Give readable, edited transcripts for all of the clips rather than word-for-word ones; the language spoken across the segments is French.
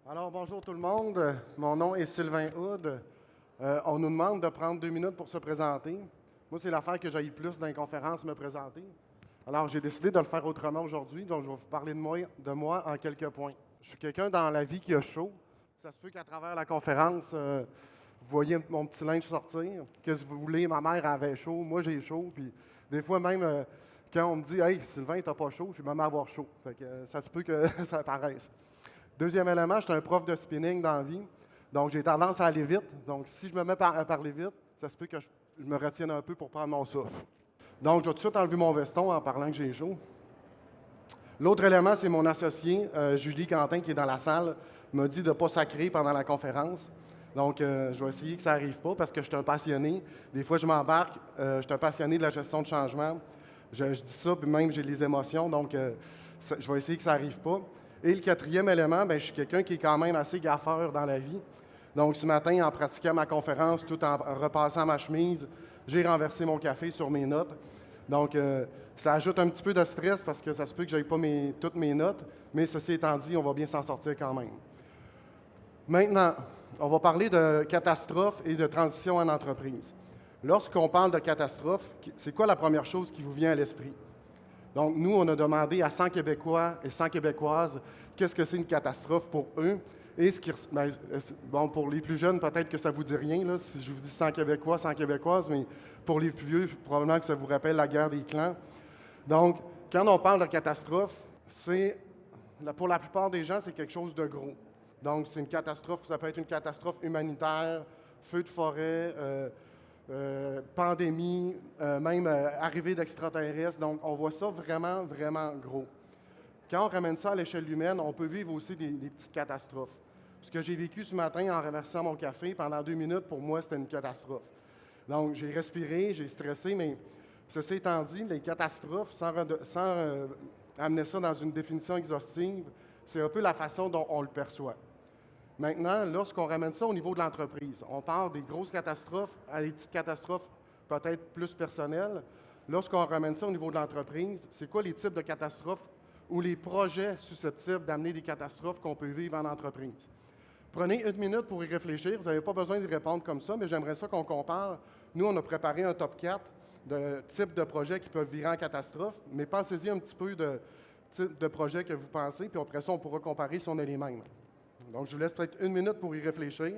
Alors, bonjour tout le monde. Mon nom est Sylvain Houd. On nous demande de prendre 2 minutes pour se présenter. Moi, c'est l'affaire que j'ai le plus dans les conférences, me présenter. Alors, j'ai décidé de le faire autrement aujourd'hui, donc je vais vous parler de moi en quelques points. Je suis quelqu'un dans la vie qui a chaud. Ça se peut qu'à travers la conférence, vous voyez mon petit linge sortir. Qu'est-ce que vous voulez? Ma mère avait chaud, moi j'ai chaud. Puis des fois même, quand on me dit Hey, Sylvain, t'as pas chaud, je vais même avoir chaud. Fait que, ça se peut que ça apparaisse. Deuxième élément, je suis un prof de spinning dans la vie. Donc, j'ai tendance à aller vite. Donc, si je me mets à parler vite, ça se peut que je me retienne un peu pour prendre mon souffle. Donc, je vais tout de suite enlever mon veston en parlant que j'ai chaud. L'autre élément, c'est mon associé, Julie Quentin, qui est dans la salle, m'a dit de ne pas sacrer pendant la conférence. Donc, je vais essayer que ça n'arrive pas parce que je suis un passionné. Des fois, je m'embarque. Je suis un passionné de la gestion de changement. Je dis ça, puis même j'ai les émotions. Donc, je vais essayer que ça n'arrive pas. Et le quatrième élément, bien, je suis quelqu'un qui est quand même assez gaffeur dans la vie. Donc, ce matin, en pratiquant ma conférence, tout en repassant ma chemise, j'ai renversé mon café sur mes notes. Donc, ça ajoute un petit peu de stress parce que ça se peut que je n'aie pas toutes mes notes, mais ceci étant dit, on va bien s'en sortir quand même. Maintenant, on va parler de catastrophe et de transition en entreprise. Lorsqu'on parle de catastrophe, c'est quoi la première chose qui vous vient à l'esprit? Donc, nous, on a demandé à 100 Québécois et 100 Québécoises qu'est-ce que c'est une catastrophe pour eux. Et bon, pour les plus jeunes, peut-être que ça ne vous dit rien, là, si je vous dis 100 Québécois, 100 Québécoises, mais pour les plus vieux, probablement que ça vous rappelle la guerre des clans. Donc, quand on parle de catastrophe, pour la plupart des gens, c'est quelque chose de gros. Donc, c'est une catastrophe, ça peut être une catastrophe humanitaire, feu de forêt, pandémie, même arrivée d'extraterrestres. Donc, on voit ça vraiment, vraiment gros. Quand on ramène ça à l'échelle humaine, on peut vivre aussi des petites catastrophes. Ce que j'ai vécu ce matin en renversant mon café pendant 2 minutes, pour moi, c'était une catastrophe. Donc, j'ai respiré, j'ai stressé, mais ceci étant dit, les catastrophes, sans amener ça dans une définition exhaustive, c'est un peu la façon dont on le perçoit. Maintenant, lorsqu'on ramène ça au niveau de l'entreprise, on parle des grosses catastrophes à des petites catastrophes peut-être plus personnelles. Lorsqu'on ramène ça au niveau de l'entreprise, c'est quoi les types de catastrophes ou les projets susceptibles d'amener des catastrophes qu'on peut vivre en entreprise? Prenez 1 minute pour y réfléchir. Vous n'avez pas besoin de répondre comme ça, mais j'aimerais ça qu'on compare. Nous, on a préparé un top 4 de types de projets qui peuvent virer en catastrophe, mais pensez-y un petit peu de types de projets que vous pensez, puis après ça, on pourra comparer si on a les mêmes. Donc, je vous laisse peut-être 1 minute pour y réfléchir.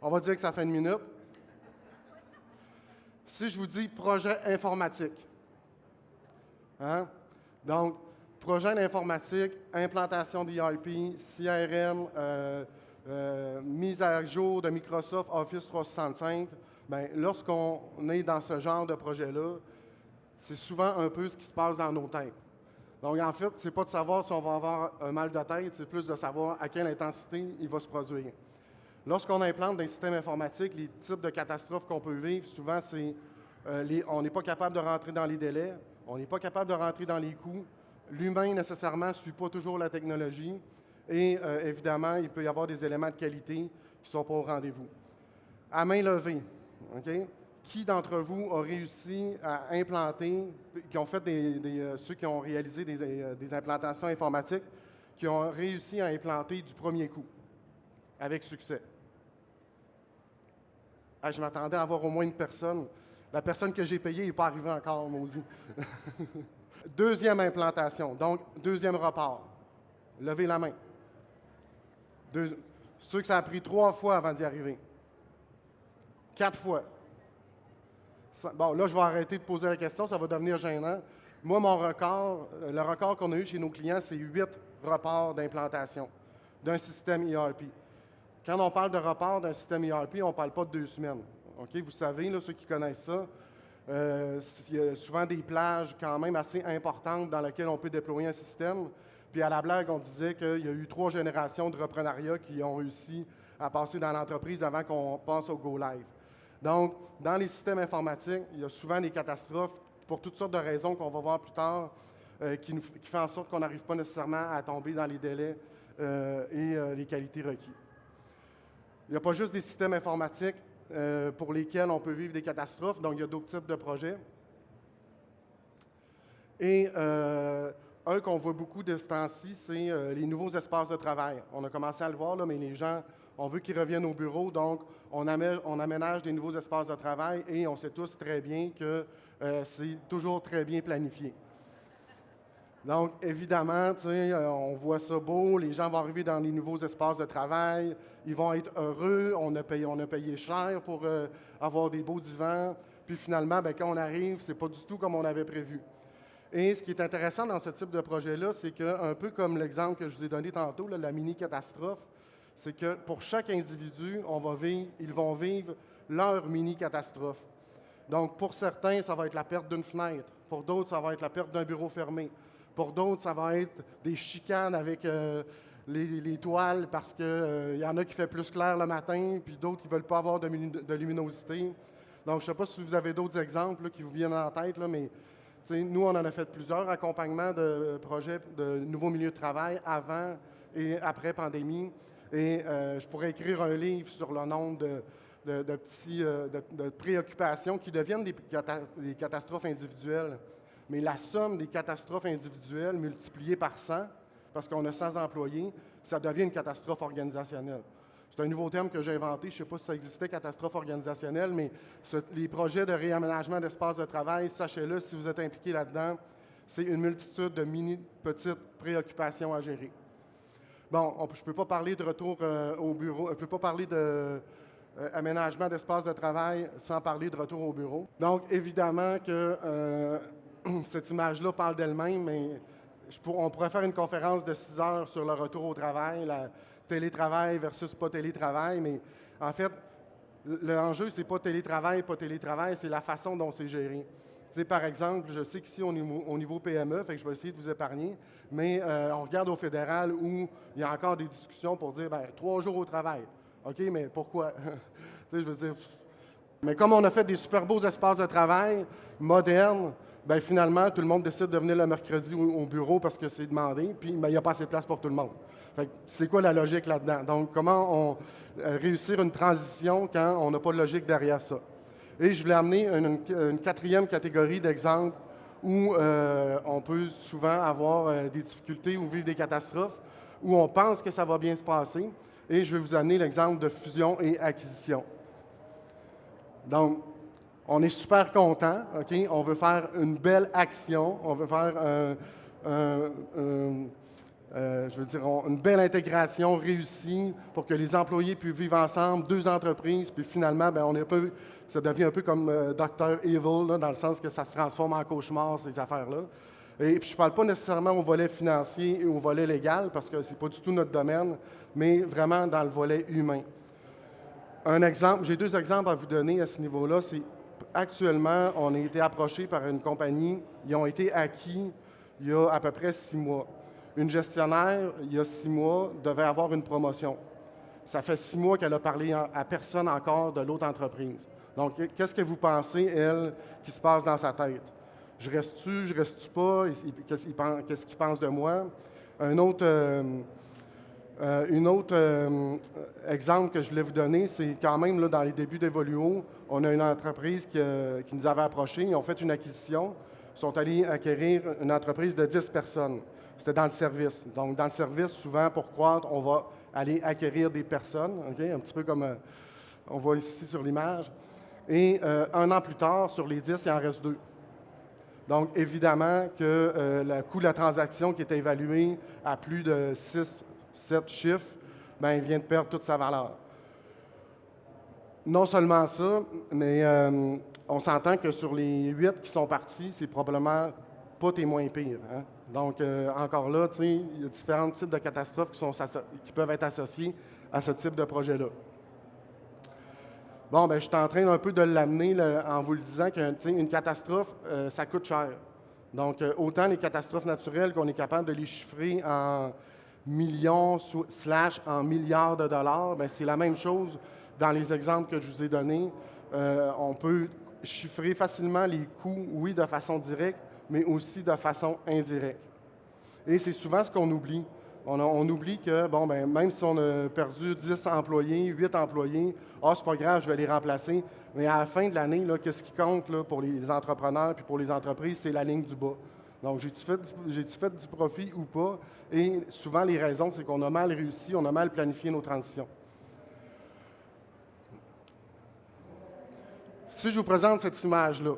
On va dire que ça fait 1 minute. Si je vous dis projet informatique, hein? Donc, projet d'informatique, implantation d'ERP, CRM, mise à jour de Microsoft Office 365, bien, lorsqu'on est dans ce genre de projet-là, c'est souvent un peu ce qui se passe dans nos têtes. Donc, en fait, ce n'est pas de savoir si on va avoir un mal de tête, c'est plus de savoir à quelle intensité il va se produire. Lorsqu'on implante des systèmes informatiques, les types de catastrophes qu'on peut vivre, souvent, c'est on n'est pas capable de rentrer dans les délais, on n'est pas capable de rentrer dans les coûts. L'humain, nécessairement, ne suit pas toujours la technologie. Et évidemment, il peut y avoir des éléments de qualité qui ne sont pas au rendez-vous. À main levée, OK? Qui d'entre vous a réussi à implanter, qui ont fait ceux qui ont réalisé des implantations informatiques, qui ont réussi à implanter du premier coup, avec succès? Ah, je m'attendais à avoir au moins une personne. La personne que j'ai payée n'est pas arrivée encore, maudit. Deuxième implantation, donc deuxième report. Levez la main. Ceux que ça a pris 3 fois avant d'y arriver. 4 fois. Bon, là, je vais arrêter de poser la question, ça va devenir gênant. Moi, mon record, le record qu'on a eu chez nos clients, c'est 8 reports d'implantation d'un système ERP. Quand on parle de report d'un système ERP, on ne parle pas de 2 semaines. OK? Vous savez, là, ceux qui connaissent ça, il y a souvent des plages quand même assez importantes dans lesquelles on peut déployer un système. Puis à la blague, on disait qu'il y a eu 3 générations de reprenariat qui ont réussi à passer dans l'entreprise avant qu'on passe au Go Live. Donc, dans les systèmes informatiques, il y a souvent des catastrophes pour toutes sortes de raisons qu'on va voir plus tard, qui font en sorte qu'on n'arrive pas nécessairement à tomber dans les délais et les qualités requises. Il n'y a pas juste des systèmes informatiques pour lesquels on peut vivre des catastrophes, donc il y a d'autres types de projets. Et un qu'on voit beaucoup de ce temps-ci, c'est les nouveaux espaces de travail. On a commencé à le voir, là, mais les gens, on veut qu'ils reviennent au bureau, donc on aménage des nouveaux espaces de travail et on sait tous très bien que c'est toujours très bien planifié. Donc, évidemment, on voit ça beau, les gens vont arriver dans les nouveaux espaces de travail, ils vont être heureux, on a payé cher pour avoir des beaux divans, puis finalement, bien, quand on arrive, c'est pas du tout comme on avait prévu. Et ce qui est intéressant dans ce type de projet-là, c'est qu'un peu comme l'exemple que je vous ai donné tantôt, là, la mini-catastrophe, c'est que pour chaque individu, ils vont vivre leur mini-catastrophe. Donc, pour certains, ça va être la perte d'une fenêtre. Pour d'autres, ça va être la perte d'un bureau fermé. Pour d'autres, ça va être des chicanes avec les toiles parce qu'il y en a qui fait plus clair le matin, puis d'autres qui ne veulent pas avoir de luminosité. Donc, je ne sais pas si vous avez d'autres exemples là, qui vous viennent en tête, là, mais nous, on en a fait plusieurs accompagnements de projets de nouveaux milieux de travail avant et après pandémie. Et je pourrais écrire un livre sur le nombre de préoccupations qui deviennent des catastrophes individuelles. Mais la somme des catastrophes individuelles multipliée par 100, parce qu'on a 100 employés, ça devient une catastrophe organisationnelle. C'est un nouveau terme que j'ai inventé. Je ne sais pas si ça existait, catastrophe organisationnelle, mais les projets de réaménagement d'espace de travail, sachez-le, si vous êtes impliqué là-dedans, c'est une multitude de petites préoccupations à gérer. Bon, je ne peux pas parler de retour au bureau, je ne peux pas parler d'aménagement d'espace de travail sans parler de retour au bureau. Donc, évidemment que cette image-là parle d'elle-même, mais on pourrait faire une conférence de 6 heures sur le retour au travail, la télétravail versus pas télétravail, mais en fait, l'enjeu, c'est pas télétravail, c'est la façon dont c'est géré. Par exemple, je sais qu'ici, au niveau PME, fait que je vais essayer de vous épargner, mais on regarde au fédéral où il y a encore des discussions pour dire, 3 jours au travail. OK, mais pourquoi? Je veux dire, mais comme on a fait des super beaux espaces de travail modernes, finalement, tout le monde décide de venir le mercredi au bureau parce que c'est demandé, puis il n'y a pas assez de place pour tout le monde. C'est quoi la logique là-dedans? Donc, comment réussir une transition quand on n'a pas de logique derrière ça? Et je voulais amener une quatrième catégorie d'exemples où on peut souvent avoir des difficultés ou vivre des catastrophes, où on pense que ça va bien se passer. Et je vais vous amener l'exemple de fusion et acquisition. Donc, on est super content, OK? On veut faire une belle action, on veut faire une belle intégration réussie pour que les employés puissent vivre ensemble, 2 entreprises, puis finalement, ça devient un peu comme Dr. Evil, là, dans le sens que ça se transforme en cauchemar, ces affaires-là. Et puis, je ne parle pas nécessairement au volet financier et au volet légal, parce que ce n'est pas du tout notre domaine, mais vraiment dans le volet humain. J'ai 2 exemples à vous donner à ce niveau-là. Actuellement, on a été approché par une compagnie. Ils ont été acquis il y a à peu près 6 mois. Une gestionnaire, il y a 6 mois, devait avoir une promotion. Ça fait 6 mois qu'elle a parlé à personne encore de l'autre entreprise. Donc, qu'est-ce que vous pensez, elle, qui se passe dans sa tête? Je reste-tu, je reste-tu pas? Qu'est-ce qu'il pense de moi? Un autre exemple que je voulais vous donner, c'est quand même là, dans les débuts d'Evoluo, on a une entreprise qui nous avait approchés, ils ont fait une acquisition, ils sont allés acquérir une entreprise de 10 personnes. C'était dans le service. Donc, dans le service, souvent, pour croître, on va aller acquérir des personnes, okay? Un petit peu comme on voit ici sur l'image. Et 1 an plus tard, sur les 10, il en reste 2. Donc, évidemment que le coût de la transaction qui était évalué à plus de 6, 7 chiffres, il vient de perdre toute sa valeur. Non seulement ça, mais on s'entend que sur les 8 qui sont partis, c'est probablement pas tes moins pires. Hein? Donc, encore là, il y a différents types de catastrophes qui peuvent être associés à ce type de projet-là. Bon, je suis en train un peu de l'amener en vous le disant qu'une catastrophe, ça coûte cher. Donc, autant les catastrophes naturelles qu'on est capable de les chiffrer en millions / en milliards de dollars, c'est la même chose dans les exemples que je vous ai donnés. On peut chiffrer facilement les coûts, oui, de façon directe, mais aussi de façon indirecte. Et c'est souvent ce qu'on oublie. On oublie que, même si on a perdu 10 employés, 8 employés, c'est pas grave, je vais les remplacer. Mais à la fin de l'année, qu'est-ce qui compte là, pour les entrepreneurs et pour les entreprises, c'est la ligne du bas. Donc, j'ai-tu fait du profit ou pas? Et souvent, les raisons, c'est qu'on a mal réussi, on a mal planifié nos transitions. Si je vous présente cette image-là,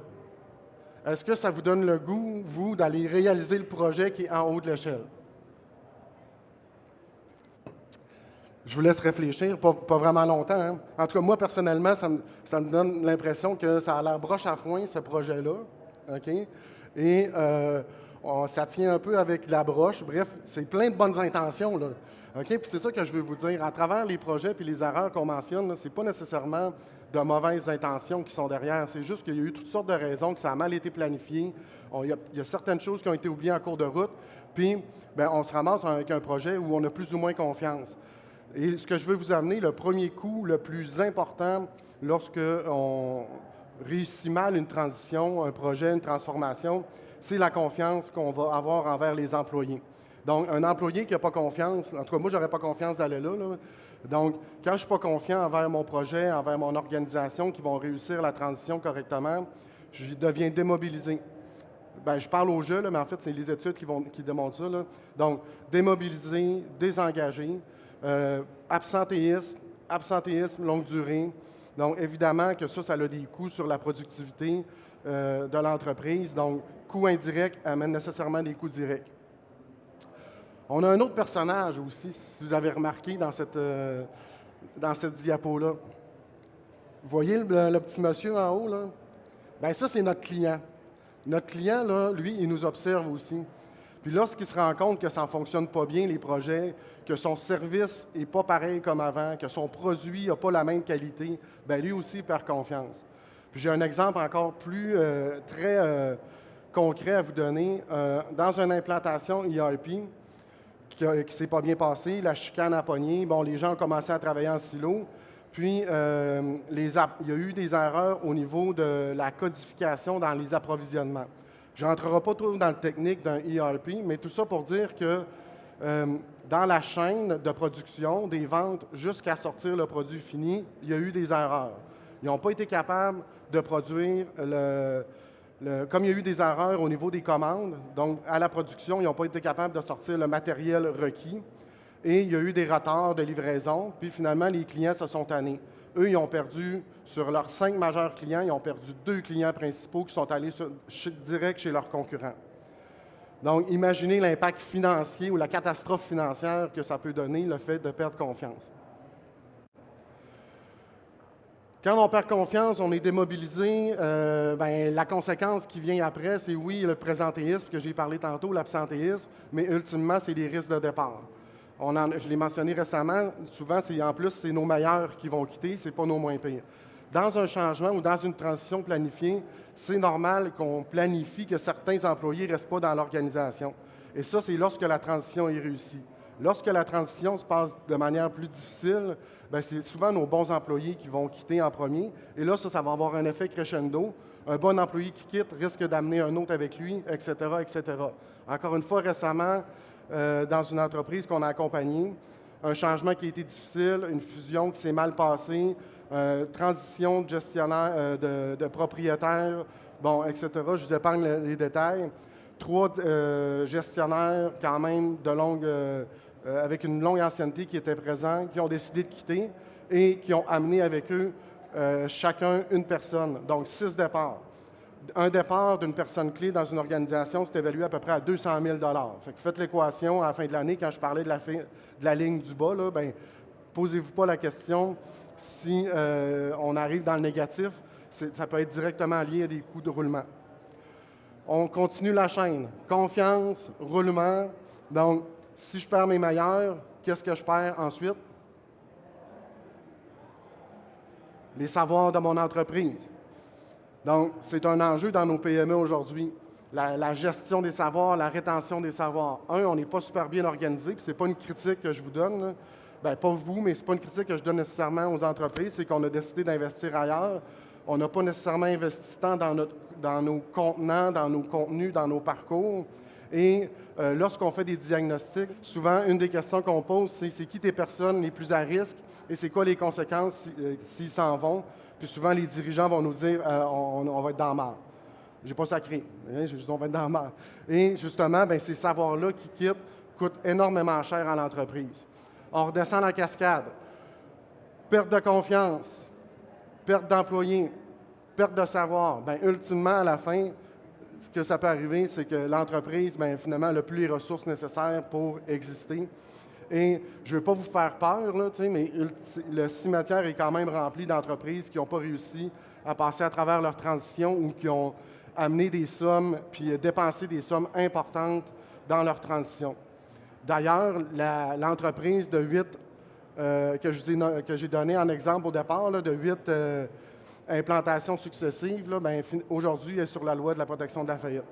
est-ce que ça vous donne le goût, vous, d'aller réaliser le projet qui est en haut de l'échelle? Je vous laisse réfléchir, pas vraiment longtemps. Hein? En tout cas, moi, personnellement, ça me donne l'impression que ça a l'air broche à foin, ce projet-là. OK? Et ça tient un peu avec la broche. Bref, c'est plein de bonnes intentions, là. OK? Puis c'est ça que je veux vous dire. À travers les projets et les erreurs qu'on mentionne, ce n'est pas nécessairement de mauvaises intentions qui sont derrière. C'est juste qu'il y a eu toutes sortes de raisons, que ça a mal été planifié. Il y a certaines choses qui ont été oubliées en cours de route. Puis, bien, on se ramasse avec un projet où on a plus ou moins confiance. Et ce que je veux vous amener, le premier coup le plus important lorsque on réussit mal une transition, un projet, une transformation, c'est la confiance qu'on va avoir envers les employés. Donc, un employé qui n'a pas confiance, en tout cas, moi, je n'aurais pas confiance d'aller là. Donc, quand je ne suis pas confiant envers mon projet, envers mon organisation qui vont réussir la transition correctement, je deviens démobilisé. Bien, je parle au jeu, là, mais en fait, c'est les études qui démontrent ça. Là. Donc, démobilisé, désengagé. Absentéisme, longue durée. Donc, évidemment que ça a des coûts sur la productivité de l'entreprise. Donc, coûts indirects amènent nécessairement des coûts directs. On a un autre personnage aussi, si vous avez remarqué dans cette diapo-là. Vous voyez le petit monsieur en haut, là? Bien, ça, c'est notre client. Notre client, là, lui, il nous observe aussi. Puis lorsqu'il se rend compte que ça ne fonctionne pas bien, les projets, que son service n'est pas pareil comme avant, que son produit n'a pas la même qualité, bien lui aussi perd confiance. Puis j'ai un exemple encore plus très concret à vous donner. Dans une implantation ERP qui ne s'est pas bien passée, la chicane à poignée, bon, les gens ont commencé à travailler en silo. Puis, il y a eu des erreurs au niveau de la codification dans les approvisionnements. Je n'entrerai pas trop dans le technique d'un ERP, mais tout ça pour dire que dans la chaîne de production, des ventes jusqu'à sortir le produit fini, il y a eu des erreurs. Ils n'ont pas été capables de produire comme il y a eu des erreurs au niveau des commandes, donc à la production, ils n'ont pas été capables de sortir le matériel requis. Et il y a eu des retards de livraison, puis finalement, les clients se sont tannés. Eux, ils ont perdu, sur leurs 5 majeurs clients, ils ont perdu 2 clients principaux qui sont allés direct chez leurs concurrents. Donc, imaginez l'impact financier ou la catastrophe financière que ça peut donner, le fait de perdre confiance. Quand on perd confiance, on est démobilisé. La conséquence qui vient après, c'est oui, le présentéisme, que j'ai parlé tantôt, l'absentéisme, mais ultimement, c'est les risques de départ. Je l'ai mentionné récemment, souvent, c'est nos meilleurs qui vont quitter, ce n'est pas nos moins pires. Dans un changement ou dans une transition planifiée, c'est normal qu'on planifie que certains employés ne restent pas dans l'organisation. Et ça, c'est lorsque la transition est réussie. Lorsque la transition se passe de manière plus difficile, c'est souvent nos bons employés qui vont quitter en premier. Et là, ça va avoir un effet crescendo. Un bon employé qui quitte risque d'amener un autre avec lui, etc., etc. Encore une fois, récemment, dans une entreprise qu'on a accompagnée, un changement qui a été difficile, une fusion qui s'est mal passée, transition de gestionnaire, de propriétaire, bon, etc. Je vous épargne les détails. 3 gestionnaires quand même avec une longue ancienneté qui étaient présents, qui ont décidé de quitter et qui ont amené avec eux chacun une personne, donc 6 départs. Un départ d'une personne clé dans une organisation, c'est évalué à peu près à 200 000 fait que faites l'équation à la fin de l'année, quand je parlais de la ligne du bas, là, posez-vous pas la question si on arrive dans le négatif, ça peut être directement lié à des coûts de roulement. On continue la chaîne. Confiance, roulement. Donc, si je perds mes meilleurs, qu'est-ce que je perds ensuite? Les savoirs de mon entreprise. Donc, c'est un enjeu dans nos PME aujourd'hui. La gestion des savoirs, la rétention des savoirs. On n'est pas super bien organisé, puis ce n'est pas une critique que je vous donne. Pas vous, mais ce n'est pas une critique que je donne nécessairement aux entreprises, c'est qu'on a décidé d'investir ailleurs. On n'a pas nécessairement investi tant dans nos contenants, dans nos contenus, dans nos parcours. Et lorsqu'on fait des diagnostics, souvent, une des questions qu'on pose, c'est qui tes personnes les plus à risque et c'est quoi les conséquences s'ils s'en vont. Puis souvent, les dirigeants vont nous dire on va être dans le mal. j'ai pas sacré. Hein, je on va être dans la merde. Et justement, ben, ces savoirs-là qui quittent coûtent énormément cher à l'entreprise. On redescend la cascade. Perte de confiance, perte d'employés, perte de savoir. Bien, ultimement, à la fin, ce que ça peut arriver, c'est que l'entreprise, bien, finalement, n'a plus les ressources nécessaires pour exister. Et je ne veux pas vous faire peur, là, mais le cimetière est quand même rempli d'entreprises qui n'ont pas réussi à passer à travers leur transition ou qui ont amené des sommes puis dépensé des sommes importantes dans leur transition. D'ailleurs, l'entreprise de 8 que j'ai donné en exemple au départ, là, de 8 implantations successives, là, ben, aujourd'hui, elle est sur la loi de la protection de la faillite.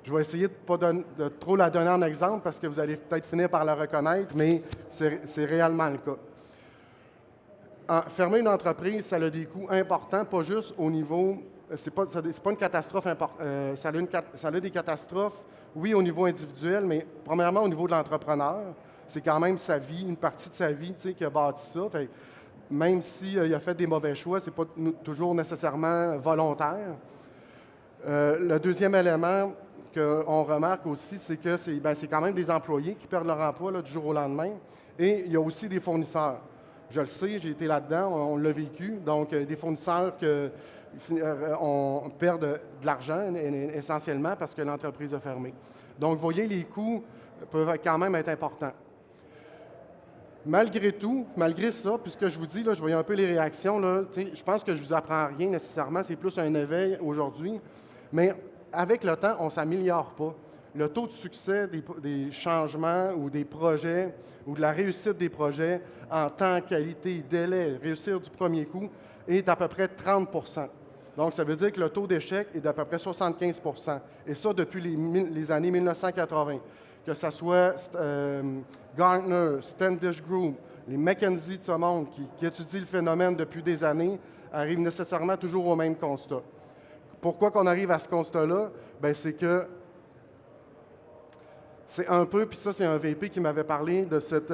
Je vais essayer de trop la donner en exemple parce que vous allez peut-être finir par la reconnaître, mais c'est réellement le cas. Fermer une entreprise, ça a des coûts importants, pas juste au niveau... C'est pas une catastrophe importante. Ça a des catastrophes, oui, au niveau individuel, mais premièrement, au niveau de l'entrepreneur. C'est quand même sa vie, une partie de sa vie qui a bâti ça. Fait, même s'il a fait des mauvais choix, ce n'est pas toujours nécessairement volontaire. Le deuxième élément qu'on remarque aussi, c'est que c'est quand même des employés qui perdent leur emploi là, du jour au lendemain. Et il y a aussi des fournisseurs. Je le sais, j'ai été là-dedans, on l'a vécu. Donc, des fournisseurs on perd de l'argent essentiellement parce que l'entreprise a fermé. Donc, vous voyez, les coûts peuvent quand même être importants. Malgré tout, malgré ça, puisque je vous dis, là, je voyais un peu les réactions, là, je pense que je ne vous apprends rien nécessairement, c'est plus un éveil aujourd'hui, mais avec le temps, on ne s'améliore pas. Le taux de succès des changements ou des projets ou de la réussite des projets en temps, qualité, délai, réussir du premier coup est à peu près 30 %. Donc, ça veut dire que le taux d'échec est d'à peu près 75 %. Et ça, depuis les années 1980. Que ce soit Gartner, Standish Group, les McKinsey de ce monde qui étudient le phénomène depuis des années, arrivent nécessairement toujours au même constat. Pourquoi qu'on arrive à ce constat-là? Bien, c'est que c'est un peu, puis ça, c'est un VP qui m'avait parlé de cette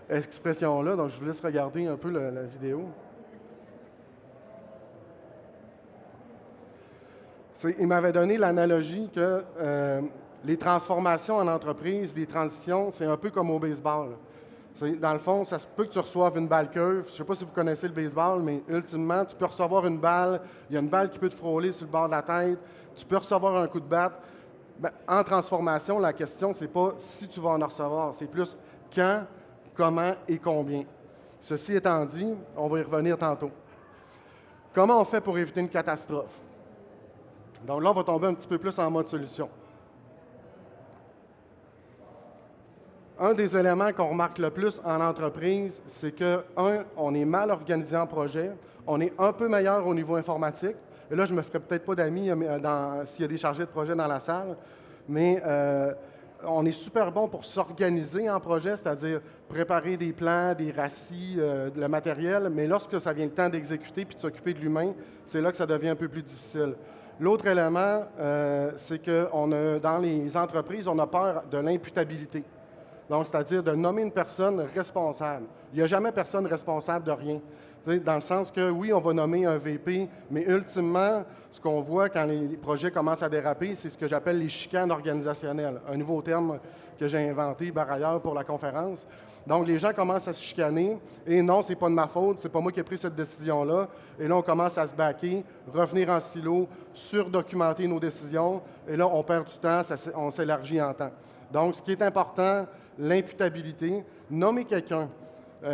expression-là, donc je vous laisse regarder un peu la vidéo. Il m'avait donné l'analogie que les transformations en entreprise, les transitions, c'est un peu comme au baseball. Dans le fond, ça se peut que tu reçoives une balle curve. Je ne sais pas si vous connaissez le baseball, mais ultimement, tu peux recevoir une balle. Il y a une balle qui peut te frôler sur le bord de la tête. Tu peux recevoir un coup de batte. Ben, en transformation, la question, ce n'est pas si tu vas en recevoir. C'est plus quand, comment et combien. Ceci étant dit, on va y revenir tantôt. Comment on fait pour éviter une catastrophe? Donc là, on va tomber un petit peu plus en mode solution. Un des éléments qu'on remarque le plus en entreprise, c'est que, on est mal organisé en projet, on est un peu meilleur au niveau informatique. Et là, je ne me ferai peut-être pas d'amis s'il y a des chargés de projet dans la salle, mais on est super bon pour s'organiser en projet, c'est-à-dire préparer des plans, des racis, le matériel, mais lorsque ça vient le temps d'exécuter puis de s'occuper de l'humain, c'est là que ça devient un peu plus difficile. L'autre élément, c'est que dans les entreprises, on a peur de l'imputabilité. Donc, c'est-à-dire de nommer une personne responsable. Il n'y a jamais personne responsable de rien. Dans le sens que, oui, on va nommer un VP, mais ultimement, ce qu'on voit quand les projets commencent à déraper, c'est ce que j'appelle les chicanes organisationnelles, un nouveau terme que j'ai inventé par ailleurs pour la conférence. Donc, les gens commencent à se chicaner, et non, c'est pas de ma faute, c'est pas moi qui ai pris cette décision-là. Et là, on commence à se baquer, revenir en silo, surdocumenter nos décisions, et là, on perd du temps, on s'élargit en temps. Donc, ce qui est important, l'imputabilité, nommer quelqu'un.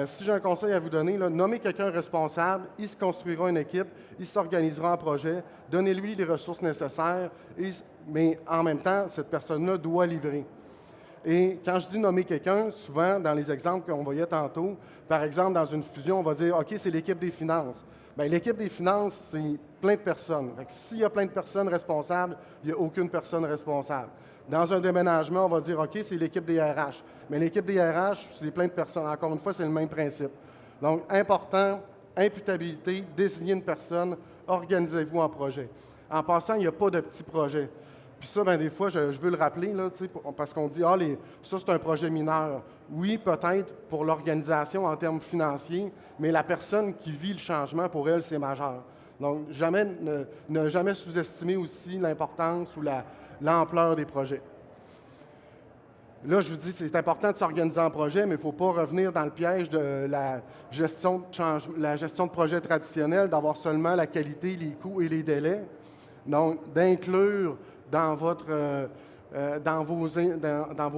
Si j'ai un conseil à vous donner, là, nommez quelqu'un responsable, il se construira une équipe, il s'organisera en projet, donnez-lui les ressources nécessaires, mais en même temps, cette personne-là doit livrer. Et quand je dis nommer quelqu'un, souvent, dans les exemples qu'on voyait tantôt, par exemple, dans une fusion, on va dire, OK, c'est l'équipe des finances. Bien, l'équipe des finances, c'est plein de personnes. S'il y a plein de personnes responsables, il n'y a aucune personne responsable. Dans un déménagement, on va dire, OK, c'est l'équipe des RH. Mais l'équipe des RH, c'est plein de personnes. Encore une fois, c'est le même principe. Donc, important, imputabilité, désigner une personne, organisez-vous en projet. En passant, il n'y a pas de petits projets. Puis ça, bien, des fois, je veux le rappeler, là, parce qu'on dit, ça, c'est un projet mineur. Oui, peut-être pour l'organisation en termes financiers, mais la personne qui vit le changement, pour elle, c'est majeur. Donc, ne jamais sous-estimer aussi l'importance ou l'ampleur des projets. Là, je vous dis, c'est important de s'organiser en projet, mais il ne faut pas revenir dans le piège de la gestion de projet traditionnelle, d'avoir seulement la qualité, les coûts et les délais. Donc, d'inclure dans vos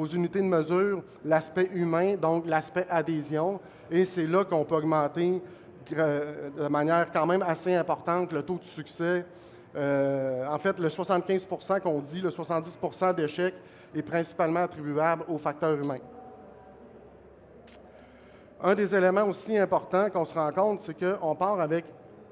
unités de mesure l'aspect humain, donc l'aspect adhésion. Et c'est là qu'on peut augmenter de manière quand même assez importante le taux de succès. En fait, le 75 % qu'on dit, le 70 % d'échecs est principalement attribuable au facteur humain. Un des éléments aussi importants qu'on se rend compte, c'est qu'on part avec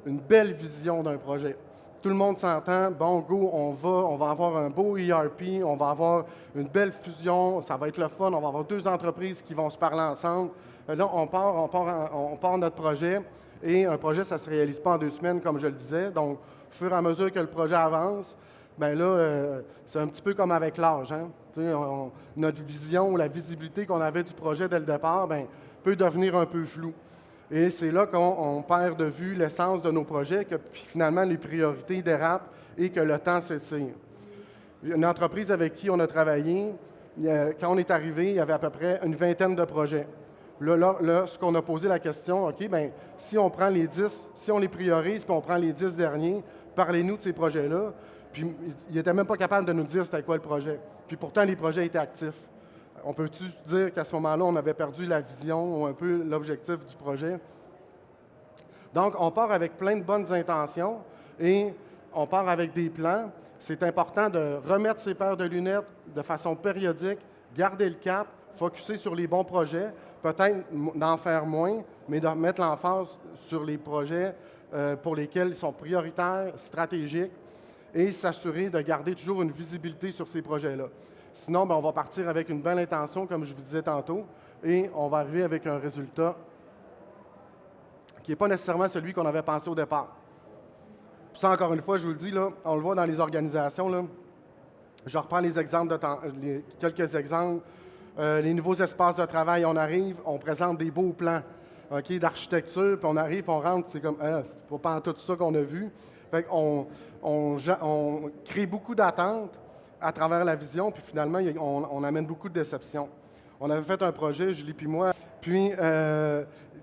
une belle vision d'un projet. Tout le monde s'entend, bon, go, on va avoir un beau ERP, on va avoir une belle fusion, ça va être le fun, on va avoir 2 entreprises qui vont se parler ensemble. Là, on part notre projet, et un projet, ça ne se réalise pas en 2 semaines, comme je le disais. Donc, au fur et à mesure que le projet avance, bien là, c'est un petit peu comme avec l'âge. Hein? Notre vision ou la visibilité qu'on avait du projet dès le départ, bien, peut devenir un peu floue. Et c'est là qu'on perd de vue l'essence de nos projets, que finalement les priorités dérapent et que le temps s'étire. Une entreprise avec qui on a travaillé, quand on est arrivé, il y avait à peu près une vingtaine de projets. Là, ce qu'on a posé la question, OK, bien, si on prend les 10, si on les priorise, puis on prend les 10 derniers, parlez-nous de ces projets-là. Puis il n'était même pas capable de nous dire c'était quoi le projet. Puis pourtant, les projets étaient actifs. On peut-tu dire qu'à ce moment-là, on avait perdu la vision ou un peu l'objectif du projet? Donc, on part avec plein de bonnes intentions et on part avec des plans. C'est important de remettre ses paires de lunettes de façon périodique, garder le cap, focusser sur les bons projets, peut-être d'en faire moins, mais de mettre l'emphase sur les projets pour lesquels ils sont prioritaires, stratégiques, et s'assurer de garder toujours une visibilité sur ces projets-là. Sinon, bien, on va partir avec une belle intention, comme je vous disais tantôt, et on va arriver avec un résultat qui n'est pas nécessairement celui qu'on avait pensé au départ. Ça, encore une fois, je vous le dis, là, on le voit dans les organisations. Là, je reprends les exemples quelques exemples. Les nouveaux espaces de travail, on arrive, on présente des beaux plans d'architecture, puis on arrive, puis on rentre, c'est comme, c'est pas tout ça qu'on a vu. Fait qu'on on crée beaucoup d'attentes à travers la vision, puis finalement, on amène beaucoup de déceptions. On avait fait un projet, Julie puis moi, puis,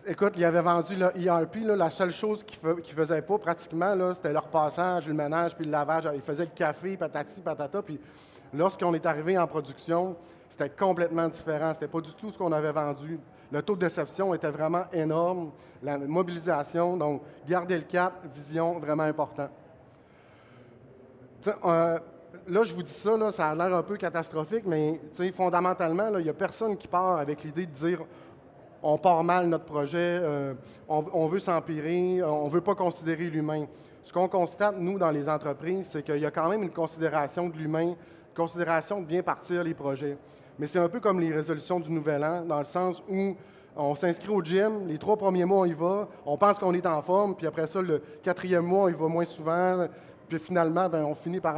écoute, il avait vendu le ERP, là, la seule chose qu'il ne faisait pas pratiquement, là, c'était le repassage, le ménage, puis le lavage. Il faisait le café, patati, patata, puis lorsqu'on est arrivé en production, c'était complètement différent. C'était pas du tout ce qu'on avait vendu. Le taux de déception était vraiment énorme, la mobilisation, donc garder le cap, vision, vraiment important. Là, je vous dis ça, là, ça a l'air un peu catastrophique, mais fondamentalement, il n'y a personne qui part avec l'idée de dire on part mal notre projet, on veut s'empirer, on ne veut pas considérer l'humain. Ce qu'on constate, nous, dans les entreprises, c'est qu'il y a quand même une considération de l'humain, une considération de bien partir les projets. Mais c'est un peu comme les résolutions du Nouvel An, dans le sens où on s'inscrit au gym, les 3 premiers mois, on y va, on pense qu'on est en forme, puis après ça, le 4e mois, on y va moins souvent, puis finalement, bien, on finit par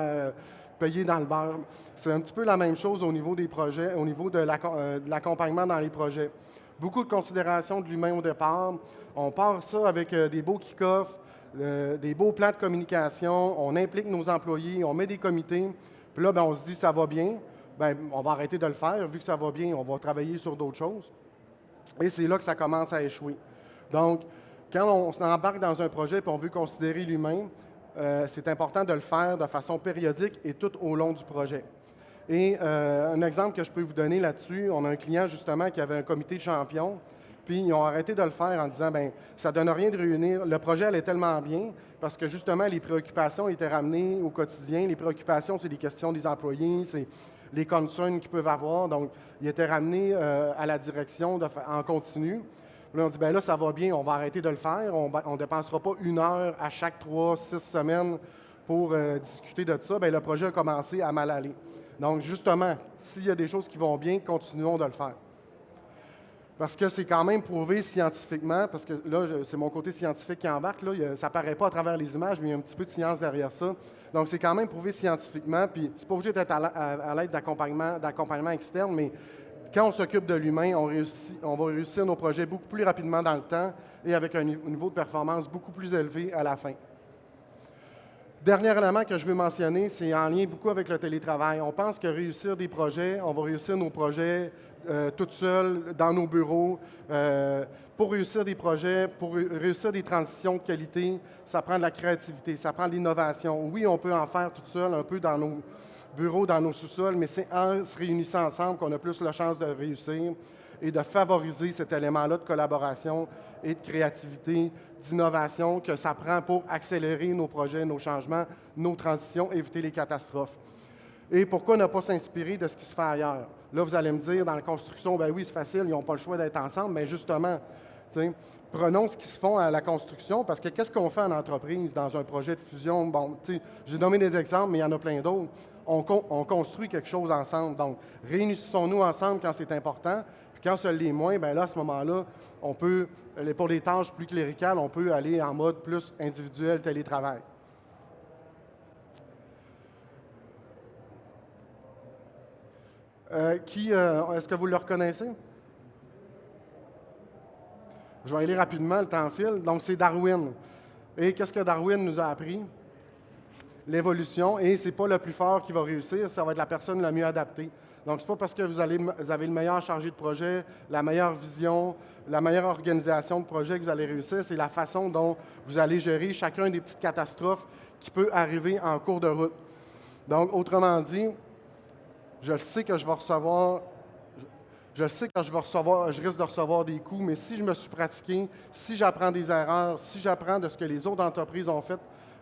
payer dans le beurre. C'est un petit peu la même chose au niveau des projets, au niveau de l'accompagnement dans les projets. Beaucoup de considération de l'humain au départ. On part ça avec des beaux kick-offs, des beaux plans de communication, on implique nos employés, on met des comités, puis là, bien, on se dit ça va bien. Bien, on va arrêter de le faire. Vu que ça va bien, on va travailler sur d'autres choses. Et c'est là que ça commence à échouer. Donc, quand on embarque dans un projet et on veut considérer l'humain, c'est important de le faire de façon périodique et tout au long du projet. Et un exemple que je peux vous donner là-dessus, on a un client justement qui avait un comité de champions, puis ils ont arrêté de le faire en disant, bien, ça ne donne rien de réunir. Le projet allait tellement bien parce que justement, les préoccupations étaient ramenées au quotidien. Les préoccupations, c'est les questions des employés, c'est les concerns qu'ils peuvent avoir. Donc, ils étaient ramenés à la direction en continu. Puis là, on dit, bien là, ça va bien, on va arrêter de le faire. On ne dépensera pas 1 heure à chaque 3-6 semaines pour discuter de ça. Bien, le projet a commencé à mal aller. Donc, justement, s'il y a des choses qui vont bien, continuons de le faire. Parce que c'est quand même prouvé scientifiquement, parce que là, c'est mon côté scientifique qui embarque, là, ça ne paraît pas à travers les images, mais il y a un petit peu de science derrière ça. Donc, c'est quand même prouvé scientifiquement, puis c'est pas obligé d'être à l'aide d'accompagnement externe, mais quand on s'occupe de l'humain, on va réussir nos projets beaucoup plus rapidement dans le temps et avec un niveau de performance beaucoup plus élevé à la fin. Dernier élément que je veux mentionner, c'est en lien beaucoup avec le télétravail. On pense que réussir des projets, on va réussir nos projets tout seuls, dans nos bureaux. Pour réussir des projets, pour réussir des transitions de qualité, ça prend de la créativité, ça prend de l'innovation. Oui, on peut en faire tout seul, un peu dans nos bureaux, dans nos sous-sols, mais c'est en se réunissant ensemble qu'on a plus la chance de réussir et de favoriser cet élément-là de collaboration et de créativité, d'innovation que ça prend pour accélérer nos projets, nos changements, nos transitions, éviter les catastrophes. Et pourquoi ne pas s'inspirer de ce qui se fait ailleurs? Là, vous allez me dire, dans la construction, ben oui, c'est facile, ils n'ont pas le choix d'être ensemble, mais justement, prenons ce qui se fait à la construction, parce que qu'est-ce qu'on fait en entreprise dans un projet de fusion? Bon, j'ai donné des exemples, mais il y en a plein d'autres. On construit quelque chose ensemble. Donc, réunissons-nous ensemble quand c'est important, puis quand ça l'est moins, bien là, à ce moment-là, on peut, pour les tâches plus cléricales, on peut aller en mode plus individuel, télétravail. Est-ce que vous le reconnaissez? Je vais aller rapidement, le temps file. Donc, c'est Darwin. Et qu'est-ce que Darwin nous a appris? L'évolution. Et ce n'est pas le plus fort qui va réussir, ça va être la personne la mieux adaptée. Donc, ce n'est pas parce que vous avez le meilleur chargé de projet, la meilleure vision, la meilleure organisation de projet que vous allez réussir. C'est la façon dont vous allez gérer chacun des petites catastrophes qui peut arriver en cours de route. Donc, autrement dit, je sais que je vais recevoir, je risque de recevoir des coups, mais si je me suis pratiqué, si j'apprends des erreurs, si j'apprends de ce que les autres entreprises ont fait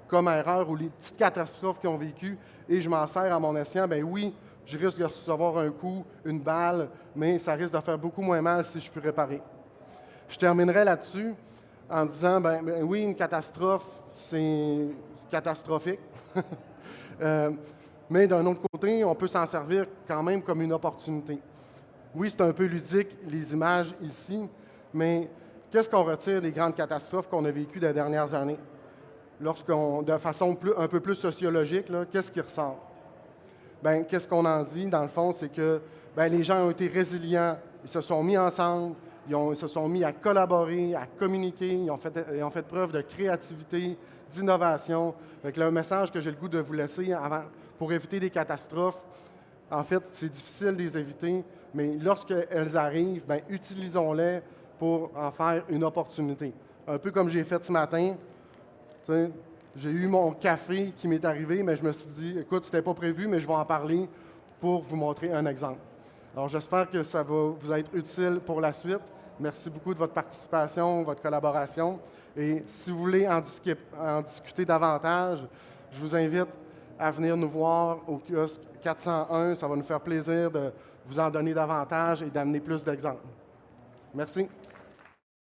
comme erreur ou les petites catastrophes qu'ils ont vécues et je m'en sers à mon escient, bien oui, je risque de recevoir un coup, une balle, mais ça risque de faire beaucoup moins mal si je puis réparer. Je terminerai là-dessus en disant, ben oui, une catastrophe, c'est catastrophique. Mais d'un autre côté, on peut s'en servir quand même comme une opportunité. Oui, c'est un peu ludique, les images ici, mais qu'est-ce qu'on retire des grandes catastrophes qu'on a vécues des dernières années? De façon un peu plus sociologique, qu'est-ce qui ressort? Bien, qu'est-ce qu'on en dit, dans le fond, c'est que les gens ont été résilients, ils se sont mis ensemble, ils se sont mis à collaborer, à communiquer, ils ont fait preuve de créativité, d'innovation. Le message que j'ai le goût de vous laisser pour éviter des catastrophes, en fait, c'est difficile de les éviter, mais lorsqu'elles arrivent, utilisons-les pour en faire une opportunité. Un peu comme j'ai fait ce matin. J'ai eu mon café qui m'est arrivé, mais je me suis dit, écoute, ce n'était pas prévu, mais je vais en parler pour vous montrer un exemple. Alors, j'espère que ça va vous être utile pour la suite. Merci beaucoup de votre participation, votre collaboration. Et si vous voulez en discuter davantage, je vous invite à venir nous voir au kiosque 401. Ça va nous faire plaisir de vous en donner davantage et d'amener plus d'exemples. Merci.